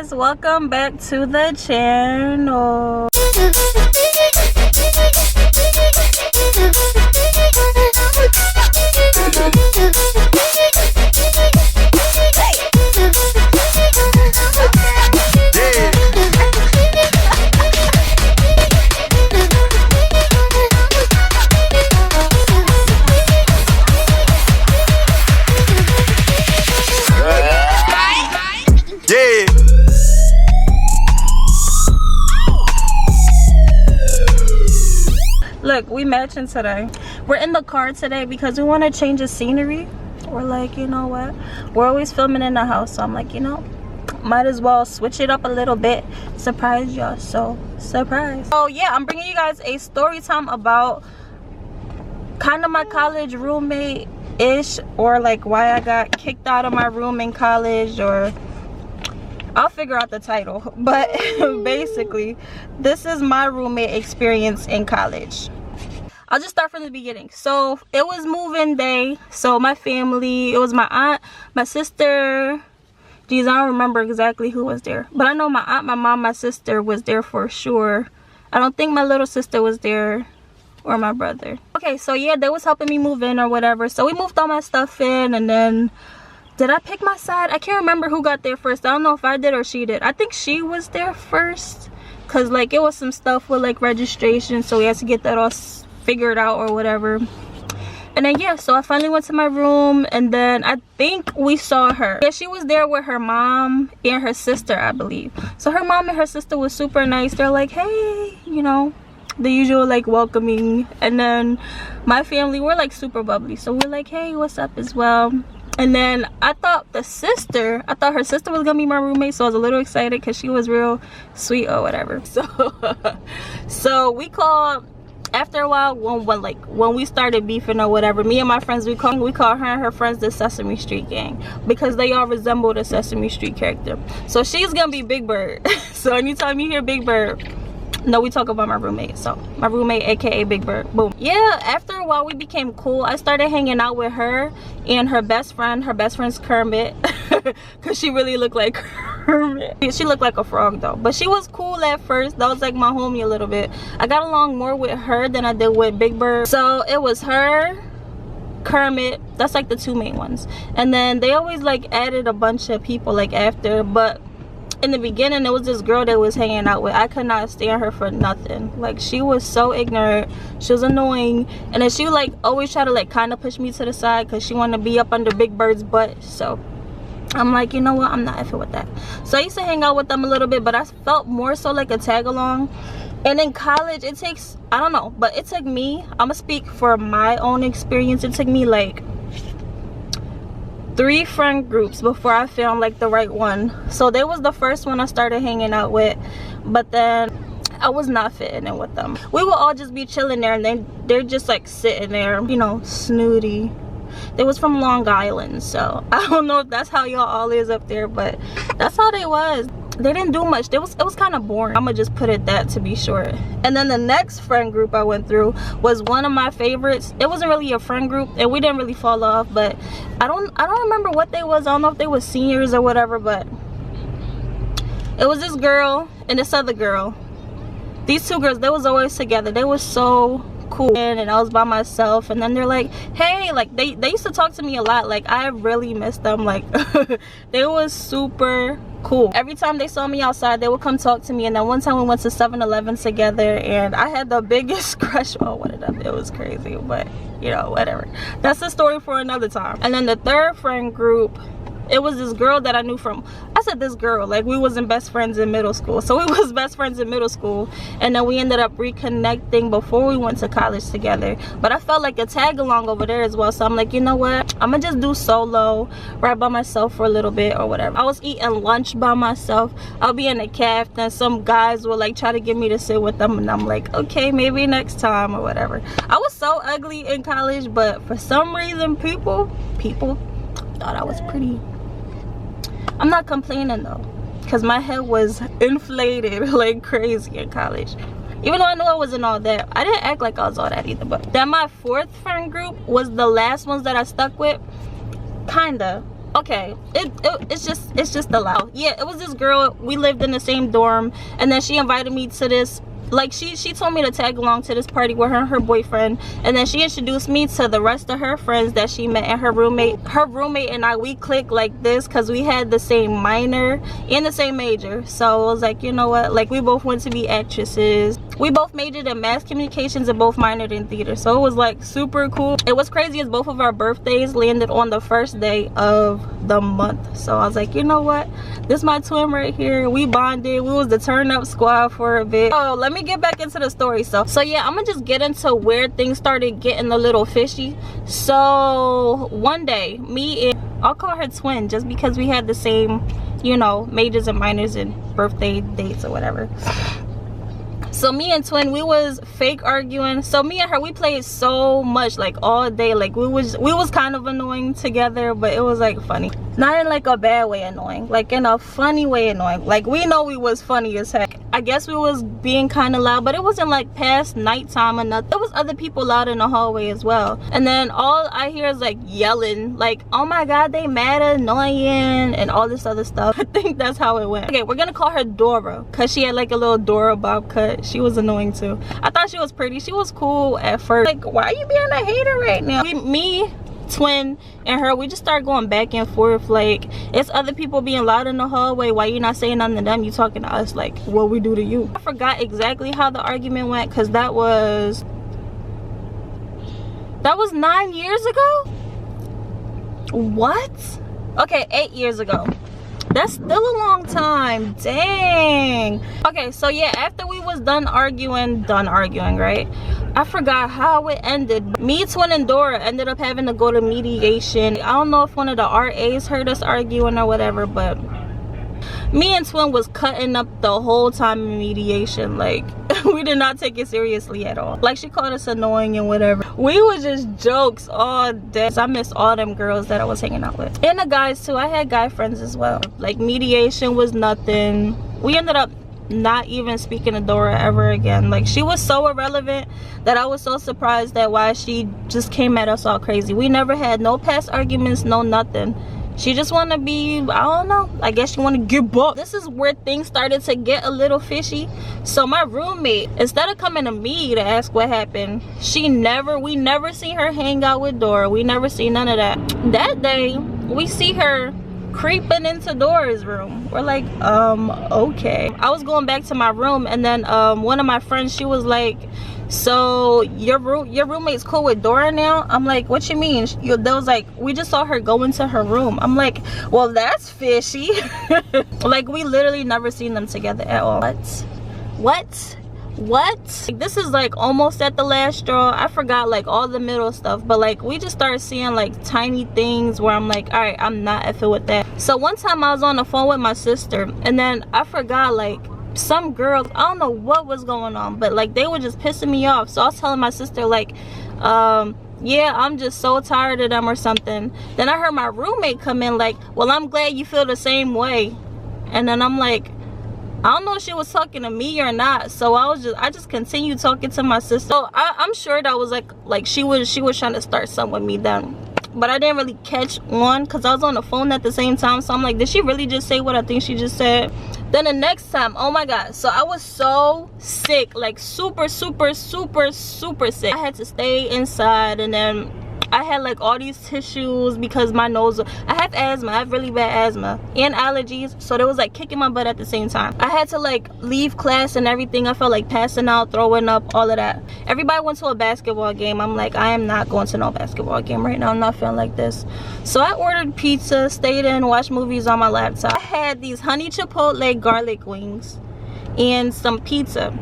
guys, welcome back to the channel. Look, we matching today. We're in the car today because we want to change the scenery. We're like, you know what? We're always filming in the house. So I'm like, you know, might as well switch it up a little bit. Surprise y'all. So, surprise. Oh yeah, I'm bringing you guys a story time about kind of my college roommate-ish. Or like why I got kicked out of my room in college, or I'll figure out the title. But basically, this is my roommate experience in college. I'll just start from the beginning. So it was move-in day. So my family, it was my aunt, my sister. Geez, I don't remember exactly who was there, but I know my aunt, my mom, my sister was there for sure. I don't think my little sister was there, or my brother. Okay, so yeah, they was helping me move in or whatever. So we moved all my stuff in, and then did I pick my side? I can't remember who got there first. I don't know if I did or she did. I think she was there first, because like it was some stuff with like registration, so we had to get that all figured out or whatever. And then yeah, so I finally went to my room, and then I think we saw her. Yeah, she was there with her mom and her sister, I believe. So her mom and her sister was super nice. They're like, hey, you know, the usual like welcoming. And then my family were like super bubbly, so we're like, hey, what's up as well. And then I thought her sister was gonna be my roommate, so I was a little excited because she was real sweet or whatever. So we called. After a while, when we started beefing or whatever, me and my friends, we call her and her friends the Sesame Street gang, because they all resemble the Sesame Street character. So she's gonna be Big Bird. So anytime you hear Big Bird, no, we talk about my roommate. So my roommate, aka Big Bird. Boom. Yeah, after a while we became cool. I started hanging out with her and her best friend. Her best friend's Kermit, because she really looked like Kermit. She looked like a frog though, but she was cool at first. That was like my homie a little bit. I got along more with her than I did with Big Bird. So it was her, Kermit, that's like the two main ones, and then they always like added a bunch of people like after. But in the beginning, it was this girl that was hanging out with. I could not stand her for nothing. Like, she was so ignorant, she was annoying, and then she would like always try to like kind of push me to the side because she wanted to be up under Big Bird's butt. So I'm like, you know what, I'm not effing with that. So I used to hang out with them a little bit, but I felt more so like a tag along. And in college, it takes, I don't know, but it took me, I'm gonna speak for my own experience, it took me like 3 friend groups before I found like the right one. So they was the first one I started hanging out with, but then I was not fitting in with them. We would all just be chilling there, and then they're just like sitting there, you know, snooty. They was from Long Island, so I don't know if that's how y'all all is up there, but that's how they was. They didn't do much. It was kind of boring. I'm gonna just put it that to be short. And then the next friend group I went through was one of my favorites. It wasn't really a friend group, and we didn't really fall off, but I don't remember what they was. I don't know if they was seniors or whatever, but it was this girl and this other girl. These two girls, they was always together. They was so cool, and I was by myself, and then they're like, hey, like they used to talk to me a lot. Like, I really miss them. Like they was super cool. Every time they saw me outside, they would come talk to me. And then one time we went to 7-Eleven together, and I had the biggest crush on one of them. It was crazy, but you know, whatever, that's a story for another time. And then the third friend group, it was this girl that I knew from, I said this girl, like we wasn't best friends in middle school. So we was best friends in middle school, and then we ended up reconnecting before we went to college together. But I felt like a tag along over there as well, so I'm like, you know what, I'm gonna just do solo, right by myself for a little bit or whatever. I was eating lunch by myself. I'll be in a cafe, and some guys will like try to get me to sit with them, and I'm like, okay, maybe next time or whatever. I was so ugly in college, but for some reason people thought I was pretty. I'm not complaining though, because my head was inflated like crazy in college. Even though I knew I wasn't all that, I didn't act like I was all that either. But then my fourth friend group was the last ones that I stuck with. Kinda. okay, it's just allowed. Yeah, it was this girl, we lived in the same dorm, and then she invited me to this, like she told me to tag along to this party with her and her boyfriend, and then she introduced me to the rest of her friends that she met, and her roommate and I, we clicked like this because we had the same minor and the same major. So it was like, you know what, like we both went to be actresses, we both majored in mass communications and both minored in theater, so it was like super cool. It was crazy as both of our birthdays landed on the first day of the month, so I was like, you know what, this is my twin right here. We bonded, we was the turn up squad for a bit. Oh, let me get back into the story. So yeah, I'm gonna just get into where things started getting a little fishy. So one day, me and, I'll call her twin just because we had the same, you know, majors and minors and birthday dates or whatever. So me and twin, we was fake arguing. So me and her, we played so much, like all day. Like we was kind of annoying together, but it was like funny. Not in like a bad way annoying, like in a funny way annoying. Like we know we was funny as heck. I guess we was being kind of loud, but it wasn't like past nighttime or nothing. There was other people loud in the hallway as well. And then all I hear is like yelling, like, oh my god, they mad, annoying, and all this other stuff. I think that's how it went. Okay, we're gonna call her Dora because she had like a little Dora bob cut. She was annoying too. I thought she was pretty. She was cool at first. Like, why are you being a hater right now? Me, twin, and her, we just started going back and forth. Like, it's other people being loud in the hallway. Why you not saying nothing to them? You talking to us like what we do to you. I forgot exactly how the argument went because that was 9 years ago. What? Okay, 8 years ago. That's still a long time. Dang. Okay, so yeah, after we was done arguing, right? I forgot how it ended. Me, twin, and Dora ended up having to go to mediation. I don't know if one of the RAs heard us arguing or whatever, but me and twin was cutting up the whole time in mediation. Like, we did not take it seriously at all. Like, she called us annoying and whatever. We was just jokes all day. I miss all them girls that I was hanging out with, and the guys too. I had guy friends as well. Like, mediation was nothing. We ended up not even speaking to Dora ever again. Like, she was so irrelevant that I was so surprised at why she just came at us all crazy. We never had no past arguments, no nothing. She just want to be, I don't know, I guess she want to get bucked. This is where things started to get a little fishy. So my roommate, instead of coming to me to ask what happened, we never seen her hang out with Dora. We never seen none of that. That day, we see her creeping into Dora's room. We're like, okay. I was going back to my room, and then one of my friends, she was like, so your roommate's cool with Dora now? I'm like, what you mean? They was like, we just saw her go into her room. I'm like, well, that's fishy. Like, we literally never seen them together at all. What? Like, this is like almost at the last straw. I forgot like all the middle stuff, but like we just started seeing like tiny things where I'm like, all right, I'm not effing with that. So one time I was on the phone with my sister, and then I forgot, like, some girls, I don't know what was going on, but like they were just pissing me off. So I was telling my sister like, yeah, I'm just so tired of them or something. Then I heard my roommate come in like, well, I'm glad you feel the same way. And then I'm like, I don't know if she was talking to me or not. So I just continued talking to my sister. So I'm sure that was like she was trying to start something with me then. But I didn't really catch on because I was on the phone at the same time. So I'm like, did she really just say what I think she just said? Then the next time, oh my god, so I was so sick, like super sick. I had to stay inside, and then I had like all these tissues because my nose, I have asthma, I have really bad asthma and allergies, so they was like kicking my butt at the same time. I had to like leave class and everything. I felt like passing out, throwing up, all of that. Everybody went to a basketball game. I'm like, I am not going to no basketball game right now. I'm not feeling like this. So I ordered pizza, stayed in, watched movies on my laptop. I had these honey chipotle garlic wings and some pizza.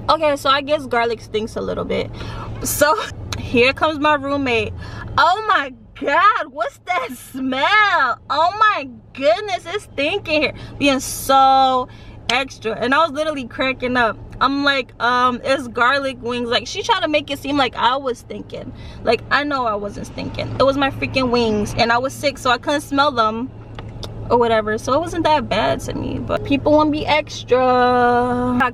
Okay, so I guess garlic stinks a little bit. So here comes my roommate. Oh my god, what's that smell? Oh my goodness, it's stinking here. Being so extra, and I was literally cracking up. I'm like, it's garlic wings. Like, she tried to make it seem like I was stinking. Like, I know I wasn't stinking. It was my freaking wings, and I was sick, so I couldn't smell them or whatever, so it wasn't that bad to me. But people want to be extra.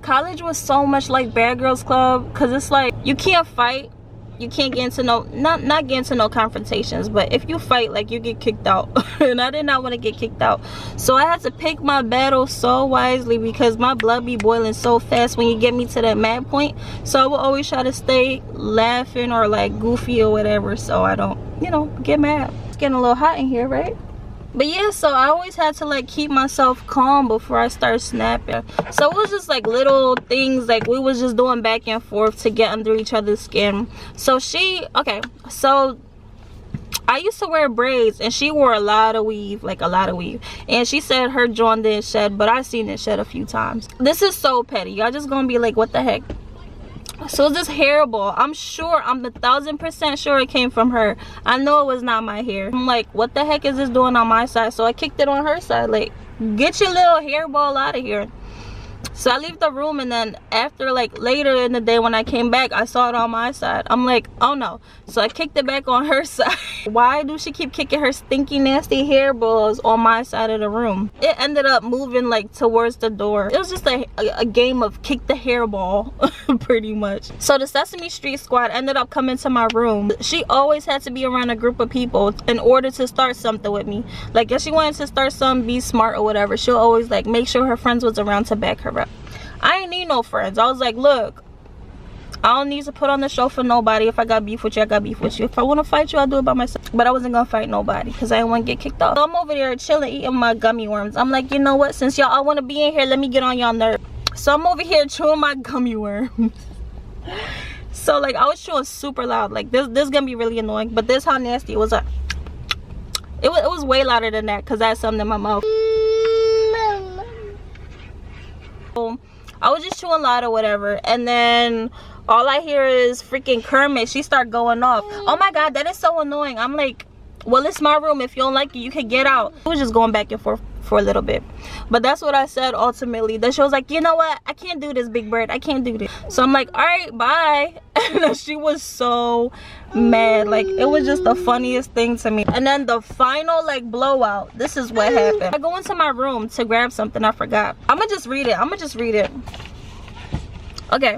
College was so much like Bad Girls Club, because it's like you can't fight you can't get into no, not get into no confrontations, but if you fight, like, you get kicked out. And I did not want to get kicked out, so I had to pick my battle so wisely, because my blood be boiling so fast when you get me to that mad point. So I will always try to stay laughing or like goofy or whatever, so I don't, you know, get mad. It's getting a little hot in here, right? But yeah, so I always had to like keep myself calm before I start snapping. So it was just like little things, like we was just doing back and forth to get under each other's skin. So okay, so I used to wear braids and she wore a lot of weave, like a lot of weave. And she said her joint didn't shed, but I seen it shed a few times. This is so petty. Y'all just gonna be like, what the heck? So this hairball, I'm 1,000% sure it came from her. I know it was not my hair. I'm like, what the heck is this doing on my side? So I kicked it on her side, like, get your little hairball out of here. So I leave the room, and then after, like, later in the day when I came back, I saw it on my side. I'm like, oh no. So I kicked it back on her side. Why do she keep kicking her stinky, nasty hairballs on my side of the room? It ended up moving, like, towards the door. It was just a game of kick the hairball, pretty much. So the Sesame Street squad ended up coming to my room. She always had to be around a group of people in order to start something with me. Like, if she wanted to start something, be smart or whatever, she'll always, like, make sure her friends was around to back her up. I ain't need no friends. I was like, look, I don't need to put on the show for nobody. If I got beef with you, I got beef with you. If I want to fight you, I'll do it by myself. But I wasn't gonna fight nobody because I didn't want to get kicked off. So I'm over there chilling, eating my gummy worms. I'm like, you know what, since y'all all want to be in here, let me get on y'all nerves. So I'm over here chewing my gummy worms. So like, I was chewing super loud. Like, this is gonna be really annoying, but this how nasty it was. It was way louder than that because I had something in my mouth. I was just chewing loud or whatever, and then all I hear is freaking Kermit. She start going off. Oh my god, that is so annoying. I'm like, well, it's my room. If you don't like it, you can get out. It was just going back and forth for a little bit, but that's what I said ultimately. Then she was like, you know what, I can't do this, Big Bird, I can't do this. So I'm like, all right, bye. And she was so mad. Like, it was just the funniest thing to me. And then the final like blowout, this is what happened. I go into my room to grab something I forgot. I'm gonna just read it. Okay.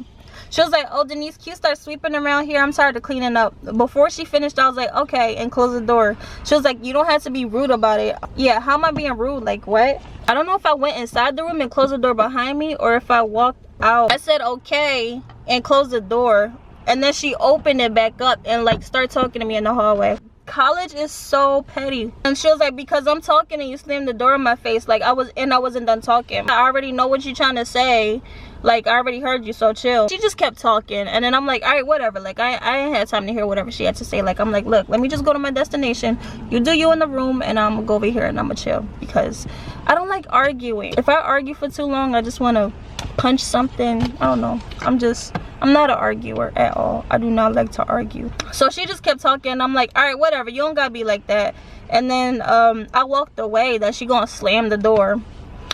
She was like, oh, Denise, can you start sweeping around here? I'm tired of cleaning up. Before she finished, I was like, okay, and close the door. She was like, you don't have to be rude about it. Yeah, how am I being rude? Like, what? I don't know if I went inside the room and closed the door behind me or if I walked out. I said, okay, and closed the door. And then she opened it back up and like started talking to me in the hallway. College is so petty. And she was like, because I'm talking and you slammed the door in my face. Like, I wasn't done talking. I already know what you're trying to say. Like, I already heard you, so chill. She just kept talking, and then I'm like, all right, whatever. Like, I ain't had time to hear whatever she had to say. Like, I'm like, look, let me just go to my destination. You do you in the room, and I'm gonna go over here and I'm gonna chill, because I don't like arguing. If I argue for too long, I just want to punch something. I don't know. I'm not an arguer at all. I do not like to argue. So she just kept talking, and I'm like, all right, whatever. You don't gotta be like that. And then I walked away that she gonna slam the door.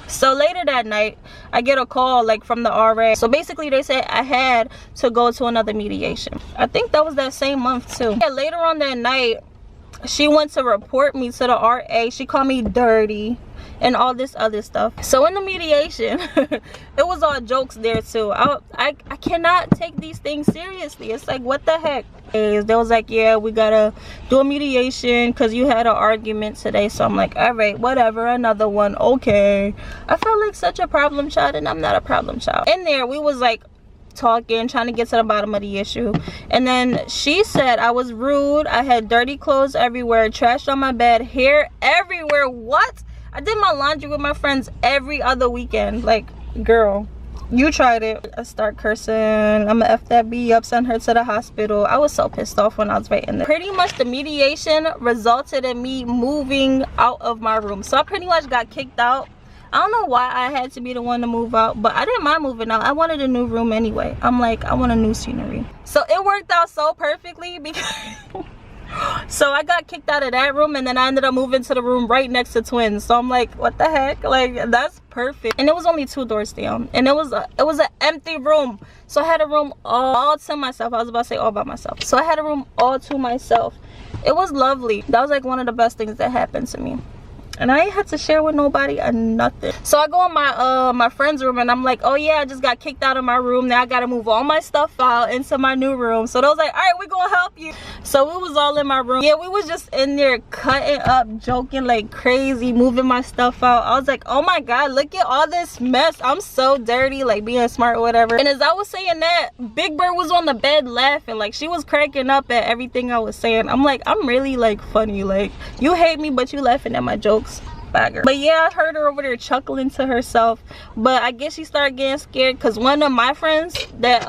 So later that night, I get a call like from the RA. So basically they said I had to go to another mediation. I think that was that same month too. Yeah, later on that night, she went to report me to the RA. She called me dirty and all this other stuff. So in the mediation, it was all jokes there too. I cannot take these things seriously. It's like, what the heck? They was like, yeah, we gotta do a mediation because you had an argument today. So I'm like, all right, whatever, another one, okay. I felt like such a problem child, and I'm not a problem child. In there, we was like talking, trying to get to the bottom of the issue, and then she said I was rude, I had dirty clothes everywhere, trash on my bed, hair everywhere. What? I did my laundry with my friends every other weekend. Like, girl, you tried it. I start cursing. I'm gonna F that B up, send her to the hospital. I was so pissed off when I was writing this. Pretty much the mediation resulted in me moving out of my room. So I pretty much got kicked out. I don't know why I had to be the one to move out, but I didn't mind moving out. I wanted a new room anyway. I'm like, I want a new scenery. So it worked out so perfectly because so I got kicked out of that room, and then I ended up moving to the room right next to twins. So I'm like, what the heck? Like, that's perfect. And it was only 2 doors down, and it was an empty room. So I had a room all to myself. I was about to say all by myself. So I had a room all to myself. It was lovely. That was like one of the best things that happened to me. and I ain't had to share with nobody or nothing. So I go in my my friend's room, and I'm like, oh yeah, I just got kicked out of my room. Now I gotta move all my stuff out into my new room. So they was like, all right, we gonna help you. So we was all in my room. Yeah, we was just in there cutting up, joking like crazy, moving my stuff out. I was like, oh my god, look at all this mess. I'm so dirty, like being smart or whatever. And as I was saying that, Big Bird was on the bed laughing. Like, she was cracking up at everything I was saying. I'm like, I'm really like funny. Like, you hate me, but you laughing at my jokes. Bagger. But yeah, I heard her over there chuckling to herself. But I guess she started getting scared because one of my friends that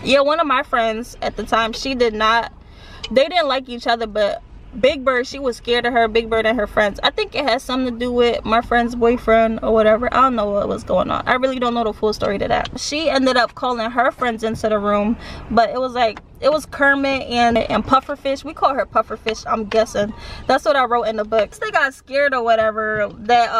yeah, one of my friends at the time, they didn't like each other, but Big Bird, she was scared of her. Big Bird and her friends. I think it has something to do with my friend's boyfriend or whatever. I don't know what was going on. I really don't know the full story to that. She ended up calling her friends into the room, but it was like, it was Kermit and Pufferfish. We call her Pufferfish, I'm guessing. That's what I wrote in the books. They got scared or whatever that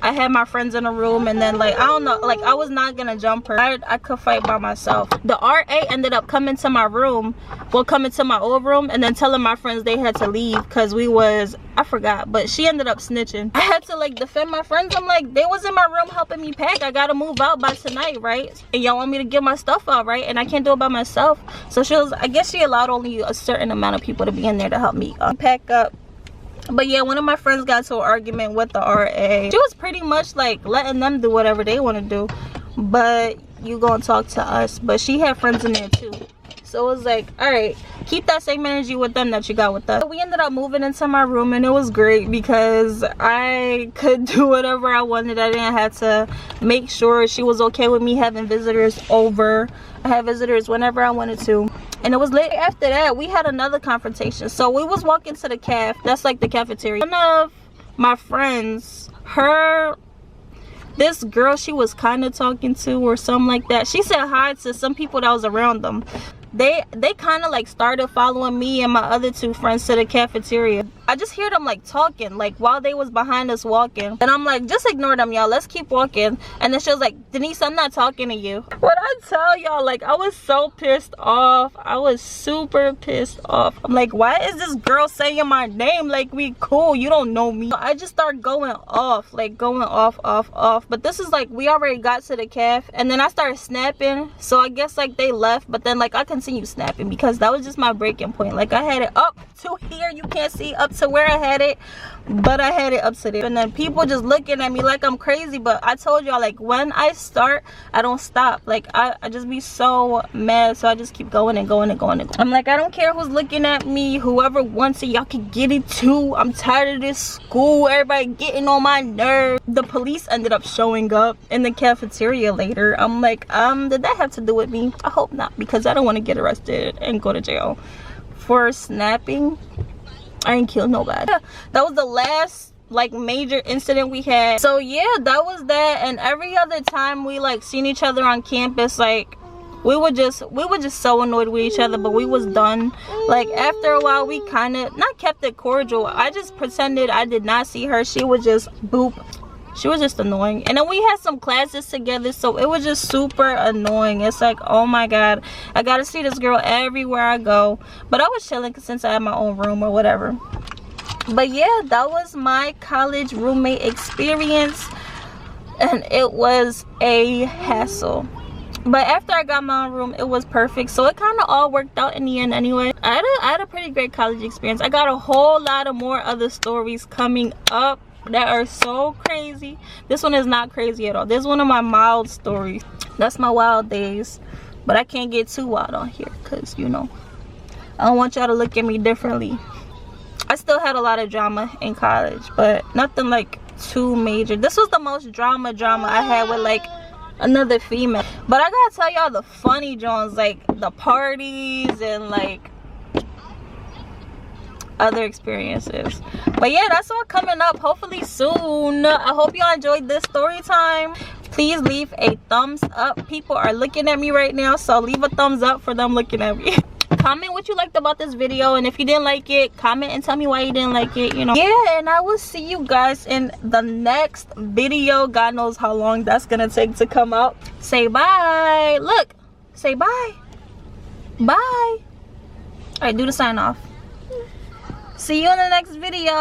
I had my friends in a room, and then like, I don't know, like I was not gonna jump her. I could fight by myself. The RA ended up coming to my room, well, coming to my old room, and then telling my friends they had to leave because we was, I forgot, but she ended up snitching. I had to like defend my friends. I'm like, they was in my room helping me pack. I gotta move out by tonight, right? And y'all want me to get my stuff out, right? And I can't do it by myself. So she was, I guess she allowed only a certain amount of people to be in there to help me pack up. But yeah, one of my friends got to an argument with the RA. She was pretty much like letting them do whatever they want to do, but you gonna talk to us. But she had friends in there too, so it was like, all right, keep that same energy with them that you got with us. We ended up moving into my room, and it was great because I could do whatever I wanted. I didn't have to make sure she was okay with me having visitors over. I had visitors whenever I wanted to, and it was lit. After that, we had another confrontation. So we was walking to the caf, that's like the cafeteria. One of my friends, this girl she was kind of talking to or something like that, she said hi to some people that was around them. They kind of like started following me and my other two friends to the cafeteria. I just hear them like talking, like while they was behind us walking, and I'm like, just ignore them, y'all, let's keep walking. And then she was like, Denise, I'm not talking to you. What I tell y'all, like, I was so pissed off. I was super pissed off. I'm like, why is this girl saying my name? Like, we cool, you don't know me. I just start going off, like going off. But this is like, we already got to the caf, and then I started snapping. So I guess like they left, but then like I continued snapping because that was just my breaking point. Like, I had it up to here, you can't see up to where I had it, but I had it up to there. And then people just looking at me like I'm crazy. But I told y'all, like, when I start, I don't stop. Like, I just be so mad, so I just keep going and going and going and going. I'm like, I don't care who's looking at me. Whoever wants it, y'all can get it too. I'm tired of this school, everybody getting on my nerves. The police ended up showing up in the cafeteria later. I'm like, did that have to do with me? I hope not, because I don't want to get arrested and go to jail for snapping. I ain't killed nobody. That was the last like major incident we had. So yeah, that was that. And every other time we like seen each other on campus, like we were just so annoyed with each other, but we was done. Like, after a while, we kind of not kept it cordial. I just pretended I did not see her. She was just boop. She was just annoying. And then we had some classes together, so it was just super annoying. It's like, oh my god, I gotta see this girl everywhere I go. But I was chilling since I had my own room or whatever. But yeah, that was my college roommate experience, and it was a hassle. But after I got my own room, it was perfect. So it kind of all worked out in the end anyway. I had a pretty great college experience. I got a whole lot of more other stories coming up that are so crazy. This one is not crazy at all. This is one of my mild stories. That's my wild days, but I can't get too wild on here because, you know, I don't want y'all to look at me differently. I still had a lot of drama in college, but nothing like too major. This was the most drama I had with like another female. But I gotta tell y'all the funny Jones, like the parties and like other experiences. But yeah, that's all coming up hopefully soon. I hope y'all enjoyed this story time. Please leave a thumbs up. People are looking at me right now, so leave a thumbs up for them looking at me. Comment what you liked about this video, and if you didn't like it, comment and tell me why you didn't like it, you know. Yeah, and I will see you guys in the next video. God knows how long that's gonna take to come out. Say bye. Look, say bye. Bye. All right, do the sign off. See you in the next video.